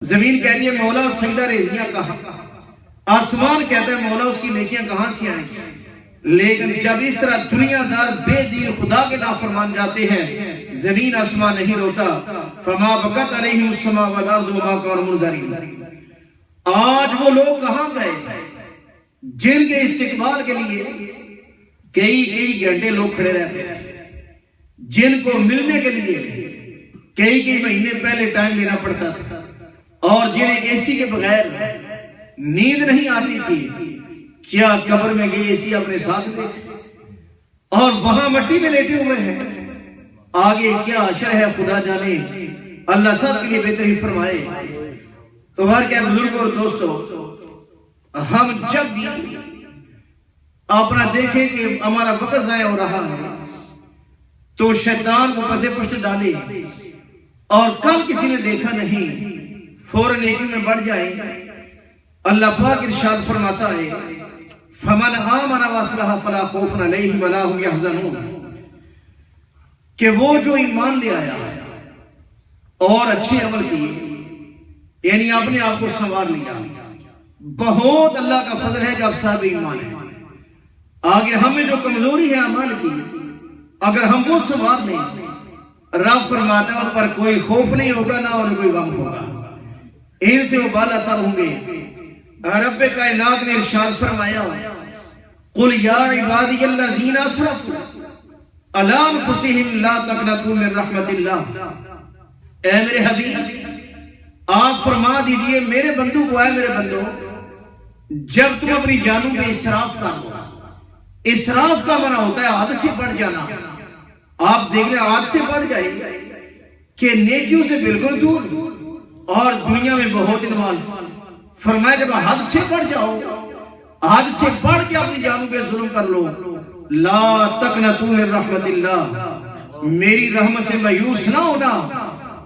زمین کہتی ہے مولا سجدہ ریزیاں کہاں، آسمان کہتا ہے مولا اس کی نیکیاں کہاں سے آئیں. لیکن جب اس طرح دنیا دار بے دین خدا کے نافرمان جاتے ہیں زمین آسمان نہیں روتا. فما بکت علیہم السماء والارض وما كانوا منظرین. آج وہ لوگ کہاں گئے جن کے استقبال کے لیے کئی گھنٹے لوگ کھڑے رہتے تھے، جن کو ملنے کے لیے کئی مہینے پہلے ٹائم لینا پڑتا تھا، اور جنہیں اے سی کے بغیر نیند نہیں آتی تھی. کیا قبر میں گئی اے سی اپنے ساتھ لے اور وہاں مٹی میں لیٹے ہوئے ہیں. آگے کیا حشر ہے خدا جانے، اللہ سب کے لیے بہتری فرمائے. تو ہر کیا بزرگ اور دوستو، ہم جب بھی اپنا دیکھیں کہ ہمارا وقت ضائع ہو رہا ہے تو شیطان کو پسے پشت ڈالے، اور کل کسی نے دیکھا نہیں فوراً نیکی میں بڑھ جائیں. اللہ پاک ارشاد فرماتا ہے فَمَنْ آمَنَ وَأَصْلَحَ فَلَا خَوْفٌ عَلَيْهِمْ وَلَا هُمْ يَحْزَنُونَ. کہ وہ جو ایمان لے آیا اور اچھے عمل کیے، یعنی اپنے آپ کو سنوار لیا، بہت اللہ کا فضل ہے جب صاحب ایمان ہے. آگے ہمیں جو کمزوری ہے اعمال کی، اگر ہم وہ سنوار لیں، رب فرماتا ہے ان پر کوئی خوف نہیں ہوگا نہ انہیں کوئی غم ہوگا، ان سے وہ بالا تر ہوں گے. رب کائنات نے ارشاد فرمایا قُلْ يَا عِبَادِيَ الَّذِينَ أَسْرَفُوا عَلَىٰ أَنفُسِهِمْ لَا تَقْنَطُوا مِن رَحْمَتِ اللَّهِ. اے میرے حبیب آپ فرما دیجئے میرے بندوں کو، اے میرے بندو، جب تم اپنی جانوں پہ اسراف کر دو. اسراف کا منع ہوتا ہے حد سے بڑھ جانا. آپ دیکھ لیں حد سے بڑھ جائے کہ نیکیوں سے بالکل دور اور دنیا میں بہت انوالو. فرمایا جب حد سے بڑھ جاؤ، حد سے بڑھ کے اپنی جانوں پہ ظلم کر لو. لا تقنطوا من رحمت اللہ، میری رحمت سے مایوس نہ ہونا،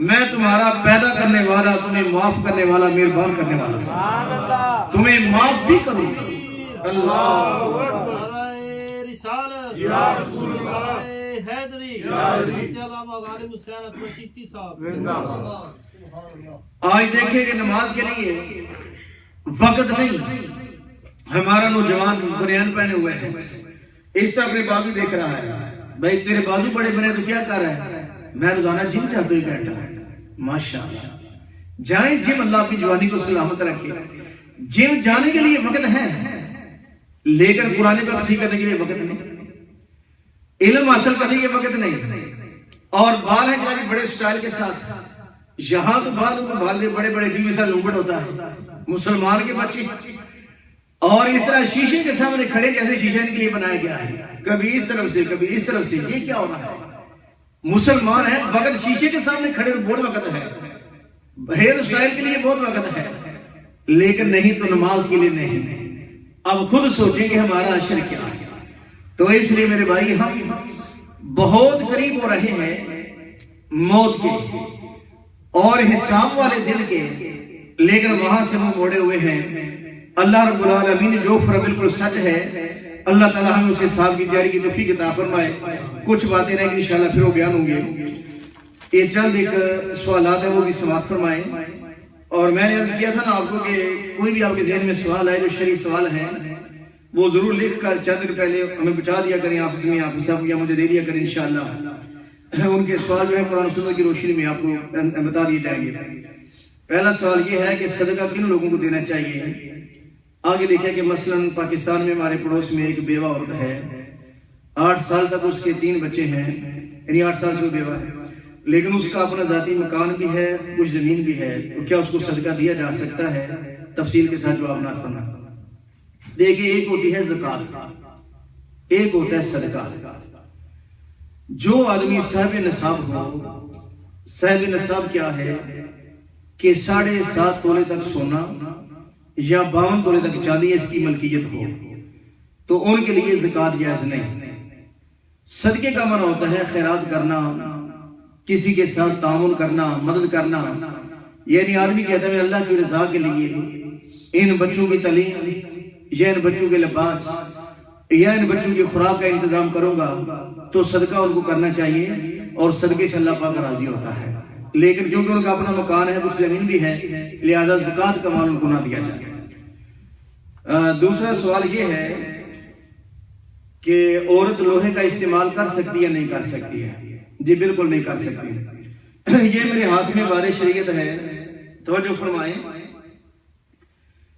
میں تمہارا پیدا کرنے والا، تمہیں معاف کرنے والا، مہربان کرنے والا، تمہیں معاف بھی کروں گا. اللہ رسالت یا رسول اللہ حیدری علامہ غالب حسین اکبر چشتی صاحب. آج دیکھیں کہ نماز کے لیے وقت نہیں. ہمارا نوجوان بنیان پہنے ہوئے ہیں، اس طرح اپنے بازو دیکھ رہا ہے. بھائی تیرے بازو بڑے بنے تو کیا کر رہا ہے؟ میں روزانہ جم جاتا ہوں بیٹھا. ماشاءاللہ جائیں جم، اللہ اپنی جوانی کو سلامت رکھے. جم جانے کے لیے وقت ہے لیکن قرآن پاک ٹھیک کرنے کے لیے وقت نہیں، علم حاصل کرنے کے وقت نہیں. اور بال ہیں جنہیں بڑے سٹائل کے ساتھ، یہاں تو بال دے بڑے بڑے جس طرح لومبڑ ہوتا ہے مسلمان کے بچے، اور اس طرح شیشے کے سامنے کھڑے جیسے شیشہ ان کے لیے بنایا گیا ہے، کبھی اس طرف سے کبھی اس طرف سے. یہ کیا ہو رہا ہے؟ مسلمان ہے، وقت شیشے کے سامنے کھڑے بہت وقت ہے، ہیئر سٹائل کے لیے بہت وقت ہے، لیکن نہیں تو نماز کے لیے نہیں. اب خود سوچیں کہ ہمارا عشر کیا ہے. تو اس لیے میرے بھائی ہم بہت قریب ہو رہے ہیں موت کے اور حساب والے دن کے، لیکن وہاں سے ہم موڑے ہوئے ہیں. اللہ رب العالمین جو بالکل سچ ہے، اللہ تعالیٰ ہمیں اس حساب کی جاری کی توفیق عطا فرمائے. کچھ باتیں رہیں گی انشاءاللہ پھر وہ بیان ہوں گے. یہ چند ایک سوالات ہیں وہ بھی سماعت فرمائیں. اور میں نے عرض کیا تھا نا آپ کو کہ کوئی بھی آپ کے ذہن میں سوال ہے جو شرعی سوال ہیں وہ ضرور لکھ کر چند دن پہلے ہمیں پہنچا دیا کریں آفس میں، آفس آپ یا مجھے دے دیا کریں. انشاءاللہ ان کے سوال جو ہے قرآن سنت کی روشنی میں آپ کو بتا دیے جائیں گے. پہلا سوال یہ ہے کہ صدقہ کن لوگوں کو دینا چاہیے. آگے لکھا کہ مثلا پاکستان میں ہمارے پڑوس میں ایک بیوہ عورت ہے، 8 سال تک اس کے 3 بچے ہیں، یعنی 8 سال سے وہ بیوہ ہے، لیکن اس کا اپنا ذاتی مکان بھی ہے، کچھ زمین بھی ہے. تو کیا اس کو صدقہ دیا جا سکتا ہے؟ تفصیل کے ساتھ جواب نہ فرمائیں. دیکھیں ایک ہوتی ہے زکوٰۃ، ایک ہوتا ہے صدقہ. جو آدمی صاحب نصاب ہو، صاحب نصاب کیا ہے کہ 7.5 تولے تک سونا یا 52 تولے تک چاندی اس کی ملکیت ہو تو ان کے لیے زکوٰۃ جائز نہیں. صدقے کا منع ہوتا ہے خیرات کرنا، کسی کے ساتھ تعاون کرنا، مدد کرنا. یعنی آدمی کہتا ہے میں اللہ کی رضا کے لیے ان بچوں کی تعلیم یا ان بچوں کے لباس یا ان بچوں کی خوراک کا انتظام کروں گا، تو صدقہ ان کو کرنا چاہیے اور صدقے سے اللہ پاک راضی ہوتا ہے. لیکن کیونکہ ان کا اپنا مکان ہے، کچھ زمین بھی ہے، لہذا زکوٰۃ کا مال ان کو نہ دیا جائے۔ دوسرا سوال یہ ہے کہ عورت لوہے کا استعمال کر سکتی ہے نہیں کر سکتی ہے؟ جی بالکل نہیں کر سکتی۔ یہ میرے ہاتھ میں بار شریعت ہے، توجہ فرمائیں،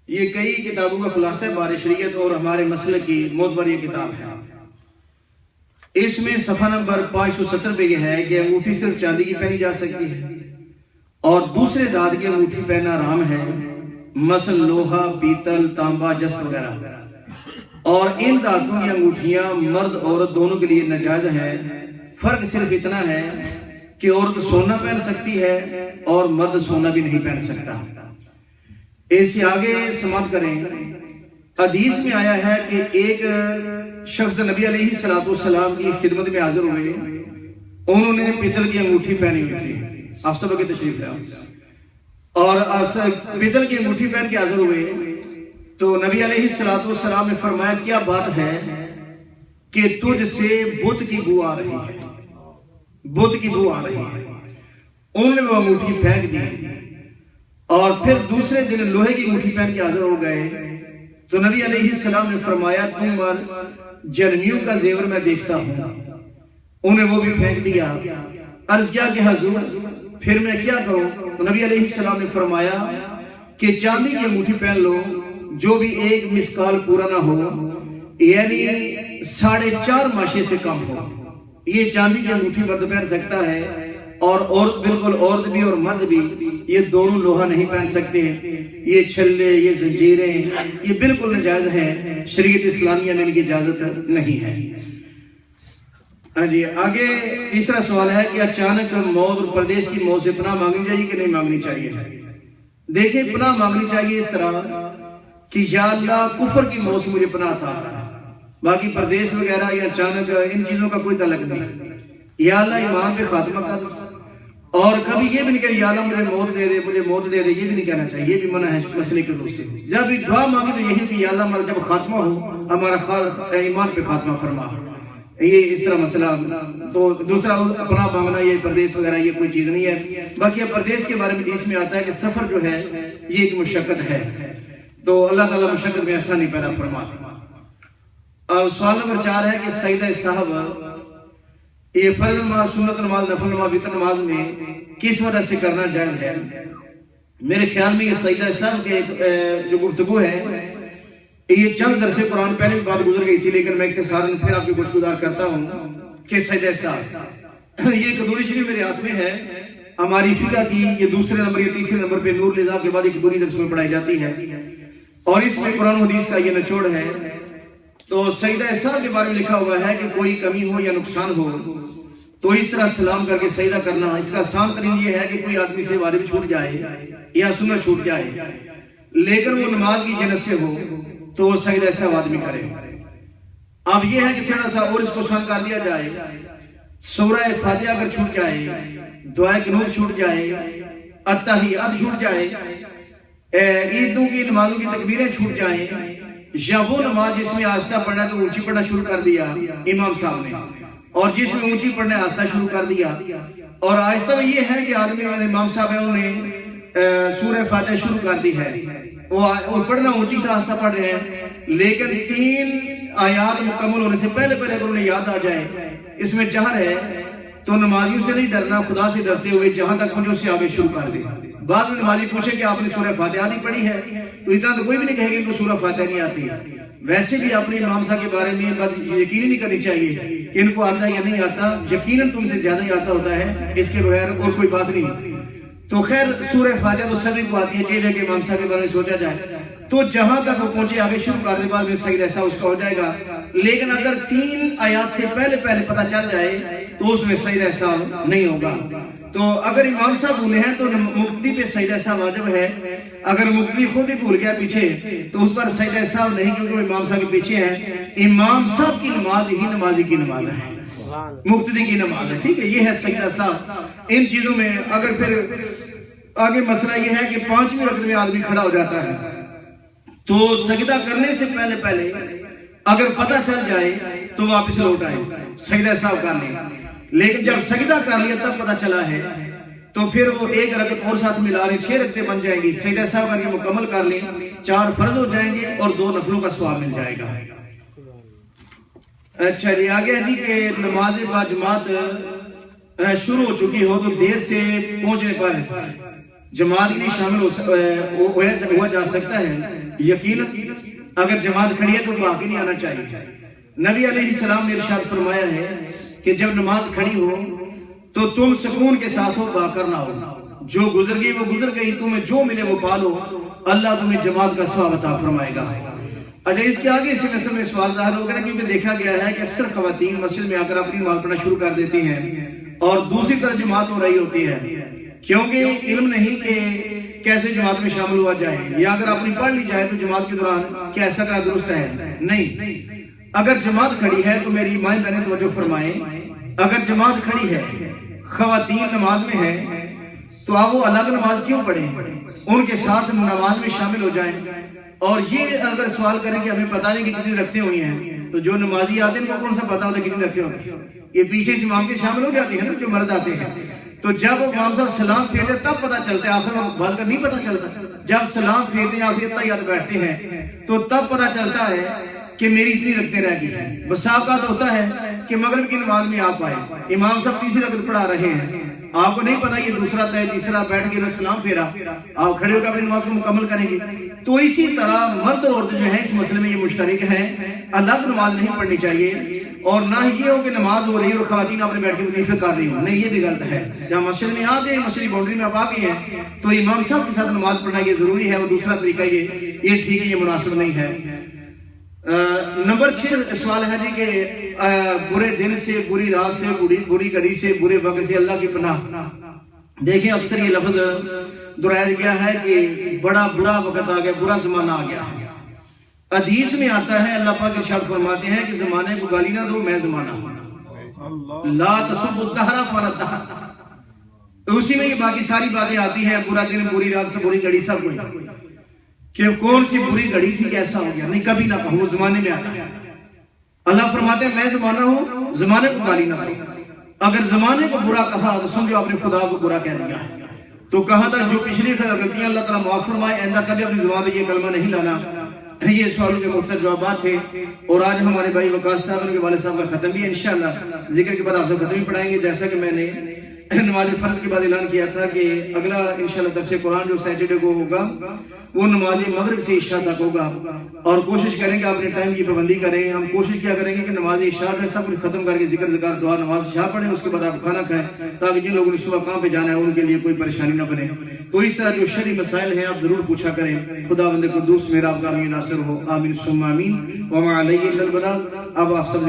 یہ کئی کتابوں کا خلاصہ ہے بار شریعت اور ہمارے مسلک کی معتبر یہ کتاب ہے۔ اس میں صفحہ نمبر 570 پہ یہ ہے کہ انگوٹھی صرف چاندی کی پہنی جا سکتی ہے اور دوسرے دھات کی انگوٹھی پہننا حرام ہے، مثلا لوہا، پیتل، تانبا، جست وغیرہ، اور ان دھاتوں کی انگوٹھیاں مرد عورت دونوں کے لیے ناجائز ہے۔ فرق صرف اتنا ہے کہ عورت سونا پہن سکتی ہے اور مرد سونا بھی نہیں پہن سکتا۔ اس سے آگے سماعت کریں، حدیث میں آیا ہے کہ ایک شخص نبی علیہ السلام کی خدمت میں حاضر ہوئے، انہوں نے پیتل کی انگوٹھی پہنی ہوئی تھی، آپ سب کے تشریف لائے، اور پیتل کی انگوٹھی پہن کے حاضر ہوئے تو نبی علیہ السلام نے فرمایا کیا بات ہے کہ تجھ سے بت کی بو آ رہی ہے، بت کی بو آ رہی ہے۔ انہوں نے وہ انگوٹھی پھینک دی اور پھر دوسرے دن لوہے کی انگوٹھی پہن کے حاضر ہو گئے تو نبی علیہ السلام نے فرمایا تم پر جنمیوں کا زیور میں دیکھتا ہوں۔ انہیں وہ بھی پھینک دیا۔ عرض کیا کہ حضور پھر میں کیا کروں؟ تو نبی علیہ السلام نے فرمایا کہ چاندی کی انگوٹھی پہن لو جو بھی 1 مسکال پورا نہ ہو، یعنی 4.5 ماشے سے کم ہو۔ یہ چاندی کی انگوٹھی مرد پہن سکتا ہے اور عورت بالکل، عورت بھی اور مرد بھی یہ دونوں لوہا نہیں پہن سکتے۔ یہ چھلے، یہ زنجیریں، یہ بالکل ناجائز ہیں، شریعت اسلامیہ میں ان کی اجازت نہیں ہے۔ ہاں جی، آگے تیسرا سوال ہے کہ اچانک موت اور پردیش کی موت سے پناہ مانگنی چاہیے کہ نہیں مانگنی چاہیے؟ دیکھیں، پناہ مانگنی چاہیے اس طرح کہ یا اللہ کفر کی موت سے مجھے پناہ عطا کر، باقی پردیش وغیرہ یا اچانک ان چیزوں کا کوئی تعلق نہیں۔ یا اللہ ایمان پہ خاتمہ کر، اور کبھی یہ بھی نہیں کہ یا اللہ مجھے موت دے دے، مجھے موت دے دے، یہ بھی نہیں کہنا چاہیے، یہ بھی منع ہے مسئلے کے روح سے۔ جب بھی دعا مانگی تو یہی کہ یا اللہ ہمارا جب خاتمہ ہو ہمارا ایمان پہ خاتمہ فرما، یہ اس طرح مسئلہ۔ تو دوسرا اپنا مانگنا، یہ پردیش وغیرہ یہ کوئی چیز نہیں ہے۔ باقی پردیش کے بارے میں اس میں آتا ہے کہ سفر جو ہے یہ ایک مشقت ہے، تو اللہ تعالیٰ مشقت میں آسانی پیدا فرما۔ اب سوال نمبر 4 ہے کہ سجدہ صاحب یہ فرض نماز، سنت نماز، نفل نماز، وتر نماز میں کس وجہ سے کرنا جائز ہے؟ میرے خیال میں یہ سجدہ صاحب کے جو گفتگو ہے یہ چند درس قرآن پہلے بھی بات گزر گئی تھی، لیکن میں اختصاراً پھر آپ کی کچھ گزار کرتا ہوں کہ سجدہ صاحب یہ قدوری شریف میرے ہاتھ میں ہے، ہماری فقہ کی یہ دوسرے نمبر یا تیسرے نمبر پہ نور النظام کے بعد ایک قدوری درس میں پڑھائی جاتی ہے، اور اس میں قرآن و حدیث کا یہ نچوڑ ہے۔ تو سجدہ صاحب کے بارے میں لکھا ہوا ہے کہ کوئی کمی ہو یا نقصان ہو تو اس طرح سلام کر کے سجدہ کرنا۔ اس کا آسان ترین یہ ہے کہ کوئی آدمی سے واجب چھوٹ جائے یا سنت چھوٹ جائے لیکن وہ نماز کی جنت سے ہو تو وہ سجدہ صاحب آدمی کرے۔ اب یہ ہے کہ تھوڑا سا اور اس کو آسان کر دیا جائے، سورہ فاتحہ اگر چھوٹ جائے، دعائے قنوت چھوٹ جائے، التحیات چھوٹ جائے، عیدوں کی نمازوں کی تکبیریں چھوٹ جائیں، یا وہ نماز جس میں آہستہ پڑھنا تو اونچی پڑھنا شروع کر دیا امام صاحب نے، اور جس میں اونچی پڑھنا آہستہ شروع کر دیا، اور آہستہ میں یہ ہے کہ آدمی امام صاحب ہیں انہوں نے سورہ فاتحہ شروع کر دی ہے، وہ پڑھنا اونچی تھا آہستہ پڑھ رہے ہیں، لیکن 3 آیات مکمل ہونے سے پہلے اگر انہیں یاد آ جائے اس میں جہر ہے تو نمازیوں سے نہیں ڈرنا، خدا سے ڈرتے ہوئے جہاں تک مجھے اسے آگے شروع کر دے۔ بعد میں نمازی پوچھے کہ آپ نے سورہ فاتحہ نہیں پڑھی ہے تو اتنا تو کوئی بھی نہیں کہے گا ان کو سورہ فاتحہ نہیں آتی۔ ویسے بھی اپنے امام صاحب کے بارے میں بات یقینی نہیں کرنی چاہیے کہ ان کو آتا یا نہیں آتا، یقیناً تم سے زیادہ ہی آتا ہوتا ہے، اس کے بغیر اور کوئی بات نہیں۔ تو خیر سورہ فاتحہ تو سبھی کو آتی ہے، چاہیے کہ امام صاحب کے بارے میں سوچا جائے تو جہاں تک وہ پہنچے آگے شروع کر دے، بعد میں سجدہ ایسا اس کا ہو جائے گا۔ لیکن اگر 3 آیات سے پہلے پتہ چل جائے تو اس میں سجدہ ایسا نہیں ہوگا۔ تو اگر امام صاحب بھولے ہیں تو مقتدی پہ سجدہ صاحب واجب ہے، اگر مقتدی خود ہی بھول گیا پیچھے تو اس پر سجدہ صاحب نہیں، کیونکہ وہ امام صاحب کے پیچھے ہیں۔ امام صاحب کی نماز ہی نمازی کی نماز ہے، مقتدی کی نماز ہے، ٹھیک ہے، یہ ہے سجدہ صاحب۔ ان چیزوں میں اگر پھر آگے مسئلہ یہ ہے کہ 5ویں رکعت میں آدمی کھڑا ہو جاتا ہے تو سجدہ کرنے سے پہلے اگر پتہ چل جائے تو واپس لوٹ آئے سجدہ صاحب کرنے، لیکن جب سجدہ کر لیا تب پتہ چلا ہے تو پھر وہ ایک رکعت اور ساتھ ملا لیں 6 رکعتیں بن جائیں گی، سجدہ سہو کر کے مکمل کر لیں، 4 فرض ہو جائیں گے اور 2 نفلوں کا ثواب مل جائے گا۔ اچھا جی آگے جی کہ نماز با جماعت شروع ہو چکی ہو تو دیر سے پہنچنے پر جماعت میں شامل ہوا جا سکتا ہے؟ یقیناً اگر جماعت کھڑی ہے تو باقی نہیں آنا چاہیے۔ نبی علیہ السلام نے ارشاد فرمایا ہے کہ جب نماز کھڑی ہو تو تم سکون کے ساتھ ہو، باکر نہ ہو، جو گزر گئی وہ گزر گئی، تمہیں جو ملے وہ پالو، اللہ تمہیں جماعت کا ثواب عطا فرمائے گا۔ اچھا اس کے آگے اسی مسئلے میں سوال ظاہر ہو گیا کیونکہ دیکھا گیا ہے کہ اکثر خواتین مسجد میں آ کر اپنی نماز پڑھنا شروع کر دیتی ہیں اور دوسری طرف جماعت ہو رہی ہوتی ہے، کیونکہ علم نہیں کہ کیسے جماعت میں شامل ہوا جائے، یا اگر اپنی پڑھ لی جائے تو جماعت کے دوران کیا ایسا کرنا درست ہے؟ نہیں۔ اگر جماعت کھڑی ہے تو میری مائیں بہنیں توجہ فرمائیں، اگر جماعت کھڑی ہے، خواتین نماز میں ہے، تو آپ وہ الگ نماز کیوں پڑھیں؟ ان کے ساتھ نماز میں شامل ہو جائیں۔ اور یہ اگر سوال کریں کہ ہمیں پتہ نہیں کہ کتنی رکھتے ہوئی ہیں، تو جو نمازی آتے ہیں ان کو کون سا پتہ ہوتا ہے کتنی رکھتے ہوتے ہیں؟ یہ پیچھے سے امام کے شامل ہو جاتے ہیں نا جو مرد آتے ہیں، تو جب امام صاحب سلام پھیرتے ہیں تب پتہ چلتا ہے، آخر میں بعد کا نہیں پتہ چلتا، جب سلام پھیرتے ہیں آخر تحیات بیٹھتے ہیں تو تب پتہ چلتا ہے کہ میری اتنی رکھتے رہ گئی ہیں۔ بس اوقات ہوتا ہے کہ مغرب کی نماز میں آپ آئے، امام صاحب تیسری رکعت پڑھا رہے ہیں، آپ کو نہیں پتا یہ دوسرا تھا تیسرا، بیٹھ کے سلام پھیرا، آپ کھڑے ہو کر اپنی نماز کو مکمل کریں گے۔ تو اسی طرح مرد اور عورت جو ہیں اس مسئلے میں یہ مشترک ہیں، الگ نماز نہیں پڑھنی چاہیے، اور نہ یہ ہو کہ نماز ہو رہی ہے اور خواتین اپنے بیٹھ کے وظیفے کر رہی ہوں، نہیں یہ بھی غلط ہے۔ جب مسجد میں آ گئے، مسجد کی باؤنڈری میں آپ آ گئے ہیں تو امام صاحب کے ساتھ نماز پڑھنا یہ ضروری ہے، اور دوسرا طریقہ یہ ٹھیک ہے، یہ مناسب نہیں ہے۔ نمبر 6 سوال ہے جی کہ برے دن سے، بری رات سے، بری گھڑی سے، برے وقت سے اللہ کی پناہ۔ دیکھیں اکثر یہ لفظ دہرایا گیا ہے کہ بڑا برا وقت آ گیا، برا زمانہ آ گیا۔ حدیث میں آتا ہے اللہ پاک ارشاد فرماتے ہیں کہ زمانے کو گالی نہ دو، میں زمانہ ہوں، لا تسبوا الدہر فانا الدہر۔ اسی میں یہ باقی ساری باتیں آتی ہیں، برا دن، بری رات سے، بری گھڑی، سب کچھ کہ کون سی بری گھڑی تھی کہ ایسا ہو گیا، نہیں کبھی نہ کہو، وہ زمانے میں آتا ہے۔ اللہ فرماتے ہیں میں زمانہ ہوں، زمانے کو گالی نہ دو۔ اگر زمانے کو برا کہا تو سمجھو آپ نے خدا کو برا کہہ دیا۔ تو کہا تھا جو پچھلی غلطیاں اللہ تعالیٰ معاف فرمائے، آئندہ کبھی اپنی زبان میں یہ کلمہ نہیں لانا۔ یہ سوالوں کے مختصر جوابات تھے، اور آج ہمارے بھائی وقاص صاحب ان کے والد صاحب کا ختم بھی ہے، انشاءاللہ ذکر کے بعد آپ سے ختم بھی پڑھائیں گے۔ جیسا کہ میں نے نماز فرض کے بعد اعلان کیا تھا کہ اگلا انشاءاللہ درس قرآن جو سیٹرڈے کو ہوگا وہ نماز مغرب سے عشاء تک ہوگا، اور کوشش کریں گے اپنے ٹائم کی پابندی کریں۔ ہم کوشش کیا کریں گے کہ نماز عشاء کا سب کچھ ختم کر کے ذکر ذکر دعا نماز عشاء پڑھیں، اس کے بعد آپ کھانا کھائیں تاکہ جن لوگوں نے صبح کام پہ جانا ہے ان کے لیے کوئی پریشانی نہ بنے۔ تو اس طرح جو شرعی مسائل ہیں آپ ضرور پوچھا کریں۔ خدا بند قدوس میرا آپ کا امین ناصر ہو، آمین ثم آمین، وما علیہ الا البلاغ۔ اب آپ سب